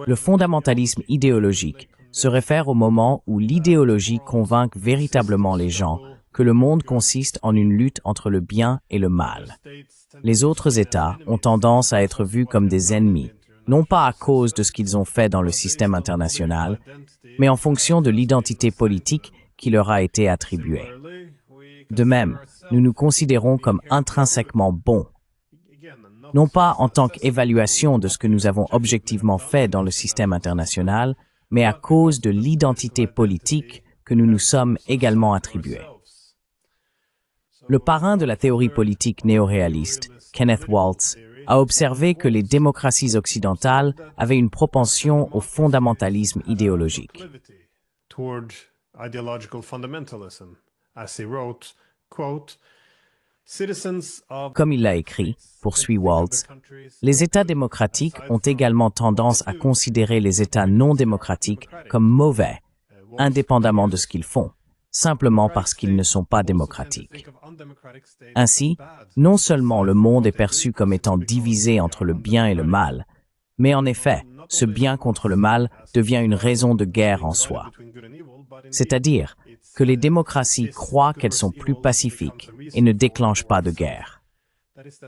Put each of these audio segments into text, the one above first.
Le fondamentalisme idéologique se réfère au moment où l'idéologie convainc véritablement les gens que le monde consiste en une lutte entre le bien et le mal. Les autres États ont tendance à être vus comme des ennemis, non pas à cause de ce qu'ils ont fait dans le système international, mais en fonction de l'identité politique qui leur a été attribuée. De même, nous nous considérons comme intrinsèquement bons, non pas en tant qu'évaluation de ce que nous avons objectivement fait dans le système international, mais à cause de l'identité politique que nous nous sommes également attribués. Le parrain de la théorie politique néo-réaliste, Kenneth Waltz, a observé que les démocraties occidentales avaient une propension au fondamentalisme idéologique. Comme il l'a écrit, poursuit Waltz, les États démocratiques ont également tendance à considérer les États non démocratiques comme mauvais, indépendamment de ce qu'ils font, simplement parce qu'ils ne sont pas démocratiques. Ainsi, non seulement le monde est perçu comme étant divisé entre le bien et le mal, mais en effet, ce bien contre le mal devient une raison de guerre en soi. C'est-à-dire que les démocraties croient qu'elles sont plus pacifiques et ne déclenchent pas de guerre.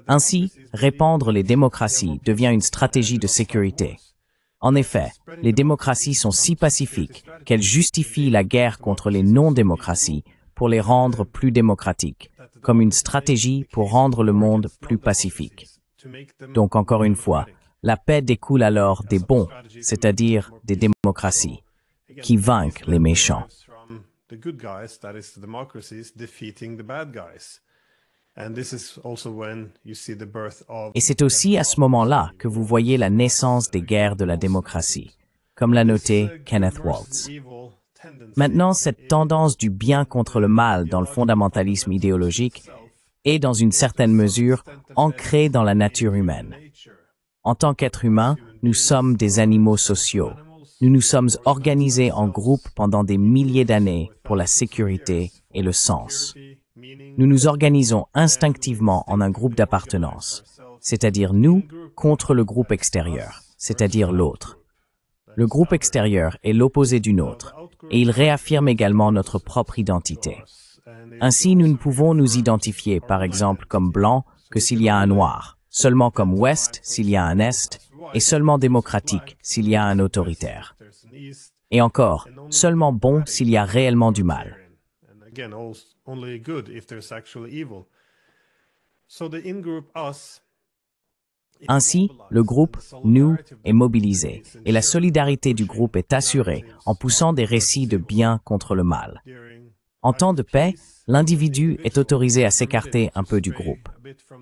Ainsi, répandre les démocraties devient une stratégie de sécurité. En effet, les démocraties sont si pacifiques qu'elles justifient la guerre contre les non-démocraties pour les rendre plus démocratiques, comme une stratégie pour rendre le monde plus pacifique. Donc encore une fois, la paix découle alors des bons, c'est-à-dire des démocraties, qui vainquent les méchants. Et c'est aussi à ce moment-là que vous voyez la naissance des guerres de la démocratie, comme l'a noté Kenneth Waltz. Maintenant, cette tendance du bien contre le mal dans le fondamentalisme idéologique est, dans une certaine mesure, ancrée dans la nature humaine. En tant qu'êtres humains, nous sommes des animaux sociaux. Nous nous sommes organisés en groupes pendant des milliers d'années pour la sécurité et le sens. Nous nous organisons instinctivement en un groupe d'appartenance, c'est-à-dire nous contre le groupe extérieur, c'est-à-dire l'autre. Le groupe extérieur est l'opposé du nôtre, et il réaffirme également notre propre identité. Ainsi, nous ne pouvons nous identifier, par exemple, comme blanc que s'il y a un noir, seulement comme ouest s'il y a un est, et seulement démocratique s'il y a un autoritaire. Et encore, seulement bon s'il y a réellement du mal. Ainsi, le groupe « nous » est mobilisé et la solidarité du groupe est assurée en poussant des récits de bien contre le mal. En temps de paix, l'individu est autorisé à s'écarter un peu du groupe.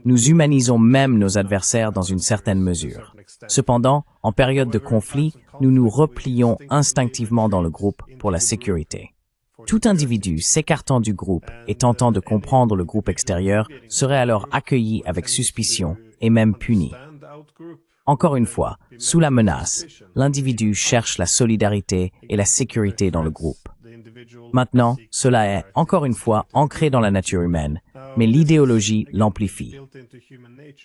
Nous humanisons même nos adversaires dans une certaine mesure. Cependant, en période de conflit, nous nous replions instinctivement dans le groupe pour la sécurité. Tout individu s'écartant du groupe et tentant de comprendre le groupe extérieur serait alors accueilli avec suspicion et même puni. Encore une fois, sous la menace, l'individu cherche la solidarité et la sécurité dans le groupe. Maintenant, cela est, encore une fois, ancré dans la nature humaine, mais l'idéologie l'amplifie.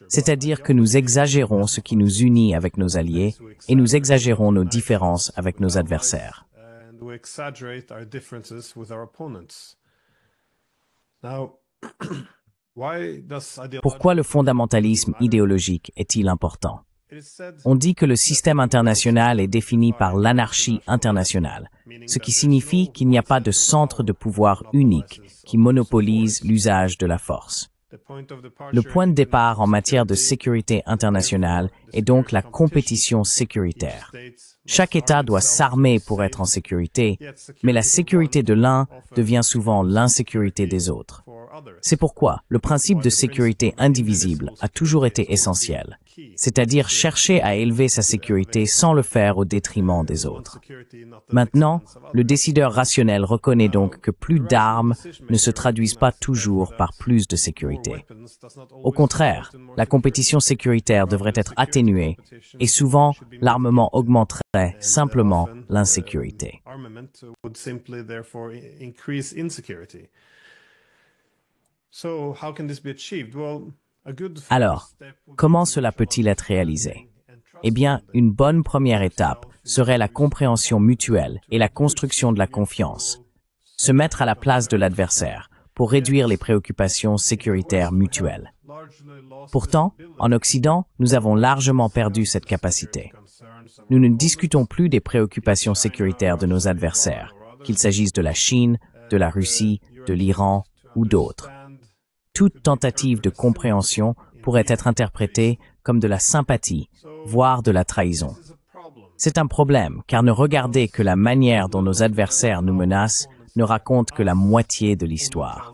C'est-à-dire que nous exagérons ce qui nous unit avec nos alliés et nous exagérons nos différences avec nos adversaires. Pourquoi le fondamentalisme idéologique est-il important? On dit que le système international est défini par l'anarchie internationale, ce qui signifie qu'il n'y a pas de centre de pouvoir unique qui monopolise l'usage de la force. Le point de départ en matière de sécurité internationale est donc la compétition sécuritaire. Chaque État doit s'armer pour être en sécurité, mais la sécurité de l'un devient souvent l'insécurité des autres. C'est pourquoi le principe de sécurité indivisible a toujours été essentiel, c'est-à-dire chercher à élever sa sécurité sans le faire au détriment des autres. Maintenant, le décideur rationnel reconnaît donc que plus d'armes ne se traduisent pas toujours par plus de sécurité. Au contraire, la compétition sécuritaire devrait être atténuée et souvent l'armement augmenterait simplement l'insécurité. Alors, comment cela peut-il être réalisé? Eh bien, une bonne première étape serait la compréhension mutuelle et la construction de la confiance. Se mettre à la place de l'adversaire pour réduire les préoccupations sécuritaires mutuelles. Pourtant, en Occident, nous avons largement perdu cette capacité. Nous ne discutons plus des préoccupations sécuritaires de nos adversaires, qu'il s'agisse de la Chine, de la Russie, de l'Iran ou d'autres. Toute tentative de compréhension pourrait être interprétée comme de la sympathie, voire de la trahison. C'est un problème, car ne regarder que la manière dont nos adversaires nous menacent ne raconte que la moitié de l'histoire.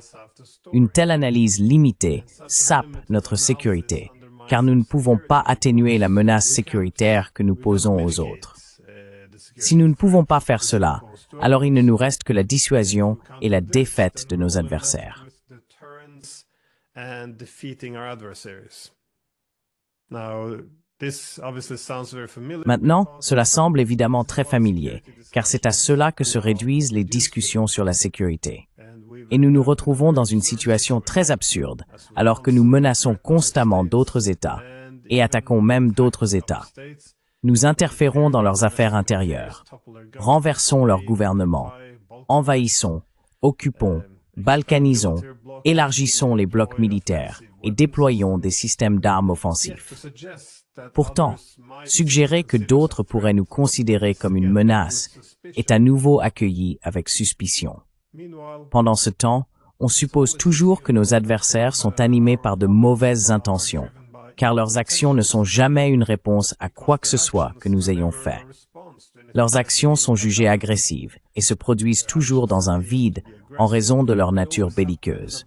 Une telle analyse limitée sape notre sécurité, car nous ne pouvons pas atténuer la menace sécuritaire que nous posons aux autres. Si nous ne pouvons pas faire cela, alors il ne nous reste que la dissuasion et la défaite de nos adversaires. Maintenant, cela semble évidemment très familier, car c'est à cela que se réduisent les discussions sur la sécurité. Et nous nous retrouvons dans une situation très absurde, alors que nous menaçons constamment d'autres États, et attaquons même d'autres États. Nous interférons dans leurs affaires intérieures, renversons leur gouvernement, envahissons, occupons, balkanisons, élargissons les blocs militaires et déployons des systèmes d'armes offensifs. Pourtant, suggérer que d'autres pourraient nous considérer comme une menace est à nouveau accueilli avec suspicion. Pendant ce temps, on suppose toujours que nos adversaires sont animés par de mauvaises intentions, car leurs actions ne sont jamais une réponse à quoi que ce soit que nous ayons fait. Leurs actions sont jugées agressives et se produisent toujours dans un vide en raison de leur nature belliqueuse.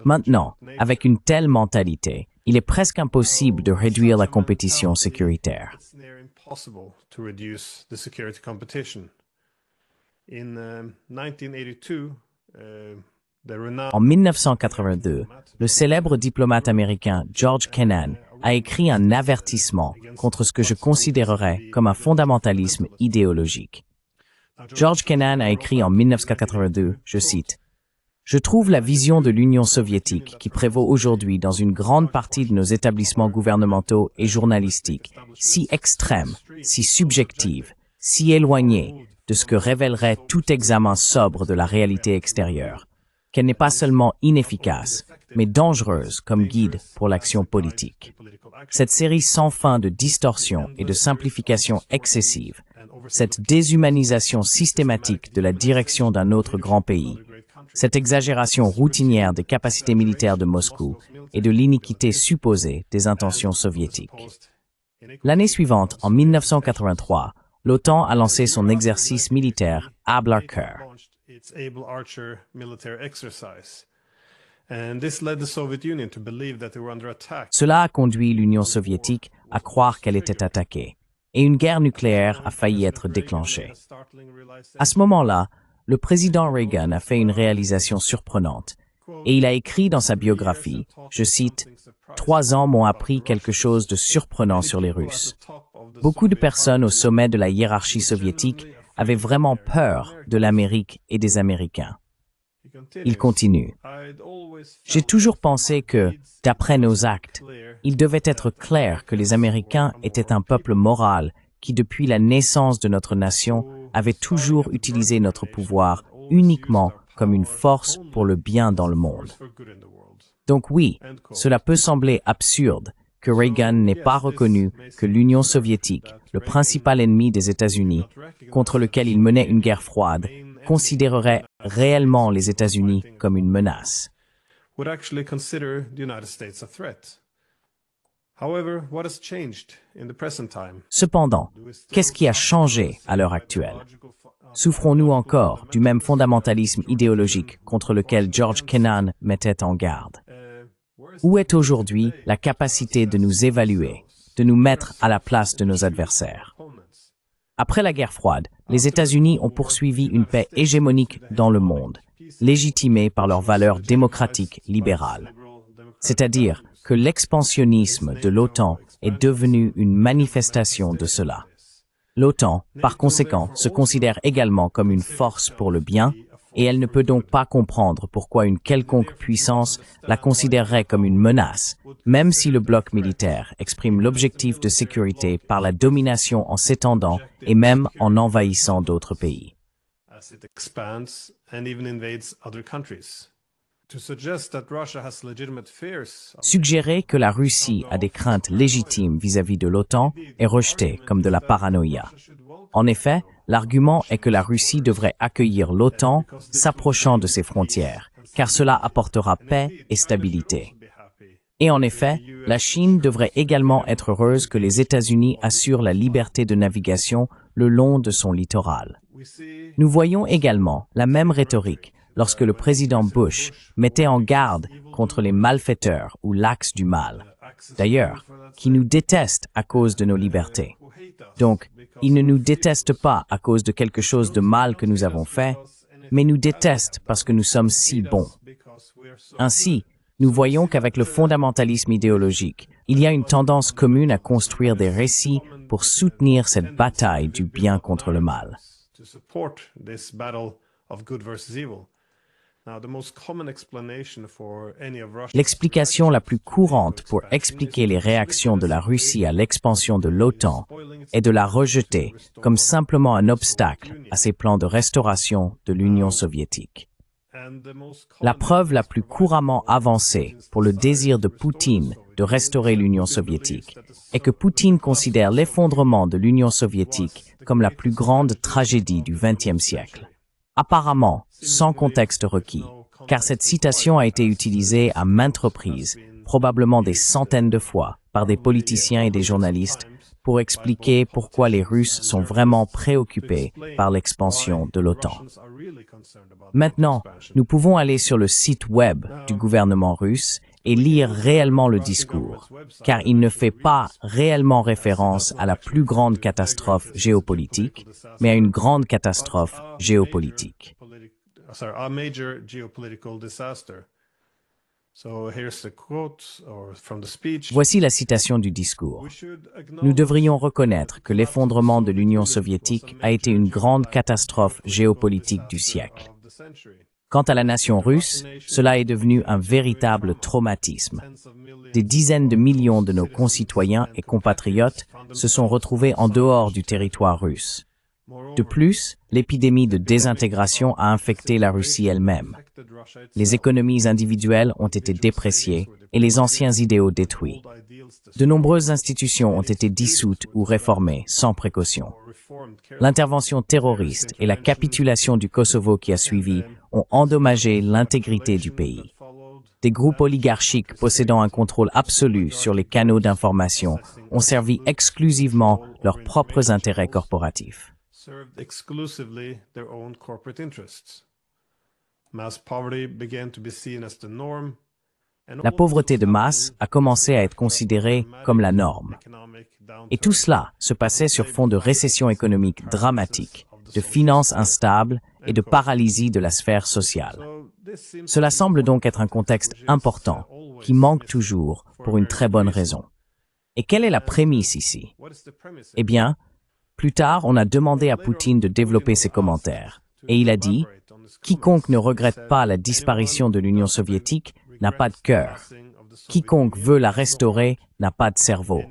Maintenant, avec une telle mentalité, il est presque impossible de réduire la compétition sécuritaire. En 1982, le célèbre diplomate américain George Kennan a écrit un avertissement contre ce que je considérerais comme un fondamentalisme idéologique. George Kennan a écrit en 1982, je cite, « Je trouve la vision de l'Union soviétique qui prévaut aujourd'hui dans une grande partie de nos établissements gouvernementaux et journalistiques si extrême, si subjective, si éloignée de ce que révélerait tout examen sobre de la réalité extérieure, qu'elle n'est pas seulement inefficace, mais dangereuse comme guide pour l'action politique. Cette série sans fin de distorsions et de simplifications excessives, cette déshumanisation systématique de la direction d'un autre grand pays, cette exagération routinière des capacités militaires de Moscou et de l'iniquité supposée des intentions soviétiques. » L'année suivante, en 1983, l'OTAN a lancé son exercice militaire Able Archer. Cela a conduit l'Union soviétique à croire qu'elle était attaquée, et une guerre nucléaire a failli être déclenchée. À ce moment-là, le président Reagan a fait une réalisation surprenante, et il a écrit dans sa biographie, je cite, « 3 ans m'ont appris quelque chose de surprenant sur les Russes. Beaucoup de personnes au sommet de la hiérarchie soviétique avaient vraiment peur de l'Amérique et des Américains. » Il continue. « J'ai toujours pensé que, d'après nos actes, il devait être clair que les Américains étaient un peuple moral qui, depuis la naissance de notre nation, avait toujours utilisé notre pouvoir uniquement comme une force pour le bien dans le monde. Donc oui, cela peut sembler absurde que Reagan n'ait pas reconnu que l'Union soviétique, le principal ennemi des États-Unis, contre lequel il menait une guerre froide, considérerait réellement les États-Unis comme une menace. Cependant, qu'est-ce qui a changé à l'heure actuelle? Souffrons-nous encore du même fondamentalisme idéologique contre lequel George Kennan mettait en garde? Où est aujourd'hui la capacité de nous évaluer, de nous mettre à la place de nos adversaires? Après la guerre froide, les États-Unis ont poursuivi une paix hégémonique dans le monde, légitimée par leurs valeurs démocratiques libérales. C'est-à-dire que l'expansionnisme de l'OTAN est devenu une manifestation de cela. L'OTAN, par conséquent, se considère également comme une force pour le bien et elle ne peut donc pas comprendre pourquoi une quelconque puissance la considérerait comme une menace, même si le bloc militaire exprime l'objectif de sécurité par la domination en s'étendant et même en envahissant d'autres pays. Suggérer que la Russie a des craintes légitimes vis-à-vis de l'OTAN est rejeté comme de la paranoïa. En effet, l'argument est que la Russie devrait accueillir l'OTAN s'approchant de ses frontières, car cela apportera paix et stabilité. Et en effet, la Chine devrait également être heureuse que les États-Unis assurent la liberté de navigation le long de son littoral. Nous voyons également la même rhétorique lorsque le président Bush mettait en garde contre les malfaiteurs ou l'axe du mal, d'ailleurs, qui nous détestent à cause de nos libertés. Donc, ils ne nous détestent pas à cause de quelque chose de mal que nous avons fait, mais nous détestent parce que nous sommes si bons. Ainsi, nous voyons qu'avec le fondamentalisme idéologique, il y a une tendance commune à construire des récits pour soutenir cette bataille du bien contre le mal. L'explication la plus courante pour expliquer les réactions de la Russie à l'expansion de l'OTAN est de la rejeter comme simplement un obstacle à ses plans de restauration de l'Union soviétique. La preuve la plus couramment avancée pour le désir de Poutine de restaurer l'Union soviétique est que Poutine considère l'effondrement de l'Union soviétique comme la plus grande tragédie du XXe siècle. Apparemment, sans contexte requis, car cette citation a été utilisée à maintes reprises, probablement des centaines de fois, par des politiciens et des journalistes, pour expliquer pourquoi les Russes sont vraiment préoccupés par l'expansion de l'OTAN. Maintenant, nous pouvons aller sur le site web du gouvernement russe et lire réellement le discours, car il ne fait pas réellement référence à la plus grande catastrophe géopolitique, mais à une grande catastrophe géopolitique. Voici la citation du discours. Nous devrions reconnaître que l'effondrement de l'Union soviétique a été une grande catastrophe géopolitique du siècle. Quant à la nation russe, cela est devenu un véritable traumatisme. Des dizaines de millions de nos concitoyens et compatriotes se sont retrouvés en dehors du territoire russe. De plus, l'épidémie de désintégration a infecté la Russie elle-même. Les économies individuelles ont été dépréciées et les anciens idéaux détruits. De nombreuses institutions ont été dissoutes ou réformées sans précaution. L'intervention terroriste et la capitulation du Kosovo qui a suivi ont endommagé l'intégrité du pays. Des groupes oligarchiques possédant un contrôle absolu sur les canaux d'information ont servi exclusivement leurs propres intérêts corporatifs. La pauvreté de masse a commencé à être considérée comme la norme. Et tout cela se passait sur fond de récession économique dramatique, de finances instables et de paralysie de la sphère sociale. Cela semble donc être un contexte important, qui manque toujours pour une très bonne raison. Et quelle est la prémisse ici? Eh bien, plus tard, on a demandé à Poutine de développer ses commentaires, et il a dit « Quiconque ne regrette pas la disparition de l'Union soviétique n'a pas de cœur. Quiconque veut la restaurer n'a pas de cerveau. »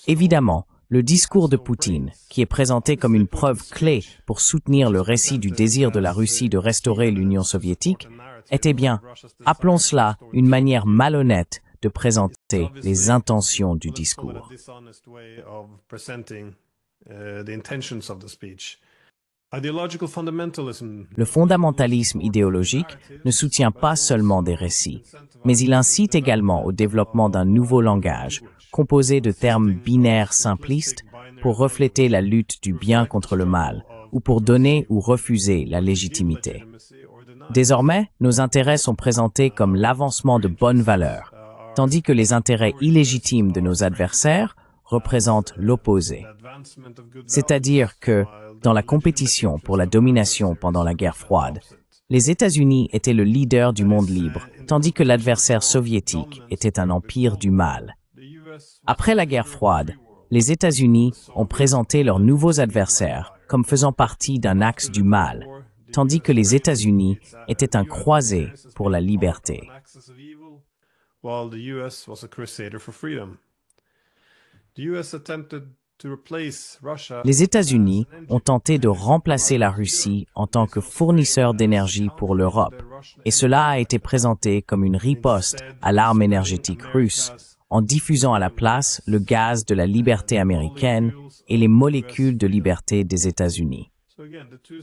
Évidemment, le discours de Poutine, qui est présenté comme une preuve clé pour soutenir le récit du désir de la Russie de restaurer l'Union soviétique, était bien, appelons cela une manière malhonnête de présenter les intentions du discours. Le fondamentalisme idéologique ne soutient pas seulement des récits, mais il incite également au développement d'un nouveau langage, composé de termes binaires simplistes pour refléter la lutte du bien contre le mal, ou pour donner ou refuser la légitimité. Désormais, nos intérêts sont présentés comme l'avancement de bonnes valeurs, tandis que les intérêts illégitimes de nos adversaires représentent l'opposé. C'est-à-dire que, dans la compétition pour la domination pendant la guerre froide, les États-Unis étaient le leader du monde libre, tandis que l'adversaire soviétique était un empire du mal. Après la guerre froide, les États-Unis ont présenté leurs nouveaux adversaires comme faisant partie d'un axe du mal, tandis que les États-Unis étaient un croisé pour la liberté. Les États-Unis ont tenté de remplacer la Russie en tant que fournisseur d'énergie pour l'Europe, et cela a été présenté comme une riposte à l'arme énergétique russe, en diffusant à la place le gaz de la liberté américaine et les molécules de liberté des États-Unis.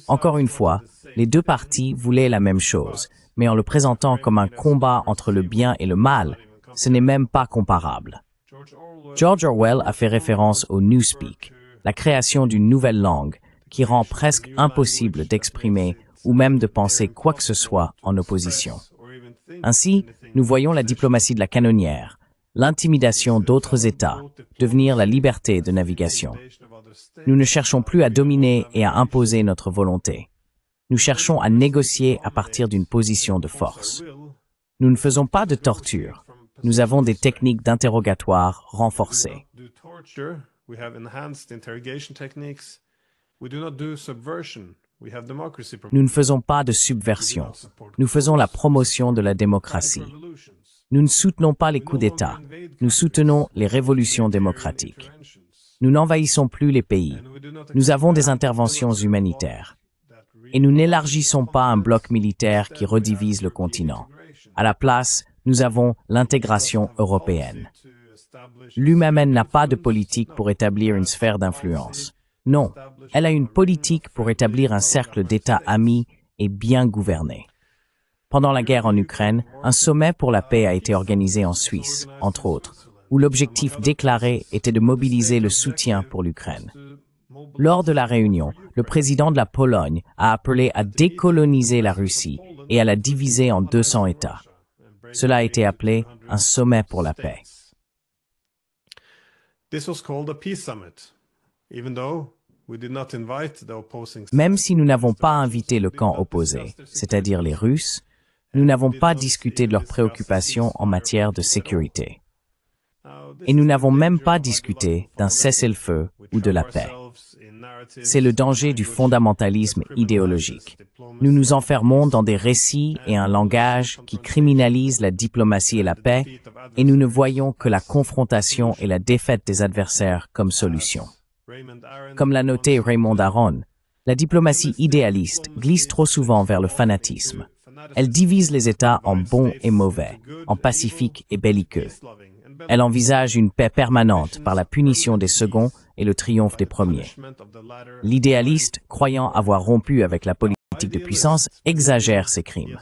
Encore une fois, les deux parties voulaient la même chose, mais en le présentant comme un combat entre le bien et le mal, ce n'est même pas comparable. George Orwell a fait référence au Newspeak, la création d'une nouvelle langue qui rend presque impossible d'exprimer ou même de penser quoi que ce soit en opposition. Ainsi, nous voyons la diplomatie de la canonnière, l'intimidation d'autres États, devenir la liberté de navigation. Nous ne cherchons plus à dominer et à imposer notre volonté. Nous cherchons à négocier à partir d'une position de force. Nous ne faisons pas de torture. Nous avons des techniques d'interrogatoire renforcées. Nous ne faisons pas de subversion. Nous faisons la promotion de la démocratie. Nous ne soutenons pas les coups d'État. Nous soutenons les révolutions démocratiques. Nous n'envahissons plus les pays. Nous avons des interventions humanitaires. Et nous n'élargissons pas un bloc militaire qui redivise le continent. À la place, nous avons l'intégration européenne. L'UMM n'a pas de politique pour établir une sphère d'influence. Non, elle a une politique pour établir un cercle d'États amis et bien gouvernés. Pendant la guerre en Ukraine, un sommet pour la paix a été organisé en Suisse, entre autres, où l'objectif déclaré était de mobiliser le soutien pour l'Ukraine. Lors de la réunion, le président de la Pologne a appelé à décoloniser la Russie et à la diviser en 200 États. Cela a été appelé un sommet pour la paix. Même si nous n'avons pas invité le camp opposé, c'est-à-dire les Russes, nous n'avons pas discuté de leurs préoccupations en matière de sécurité. Et nous n'avons même pas discuté d'un cessez-le-feu ou de la paix. C'est le danger du fondamentalisme idéologique. Nous nous enfermons dans des récits et un langage qui criminalisent la diplomatie et la paix, et nous ne voyons que la confrontation et la défaite des adversaires comme solution. Comme l'a noté Raymond Aron, la diplomatie idéaliste glisse trop souvent vers le fanatisme. Elle divise les États en bons et mauvais, en pacifiques et belliqueux. Elle envisage une paix permanente par la punition des seconds et le triomphe des premiers. L'idéaliste, croyant avoir rompu avec la politique de puissance, exagère ses crimes.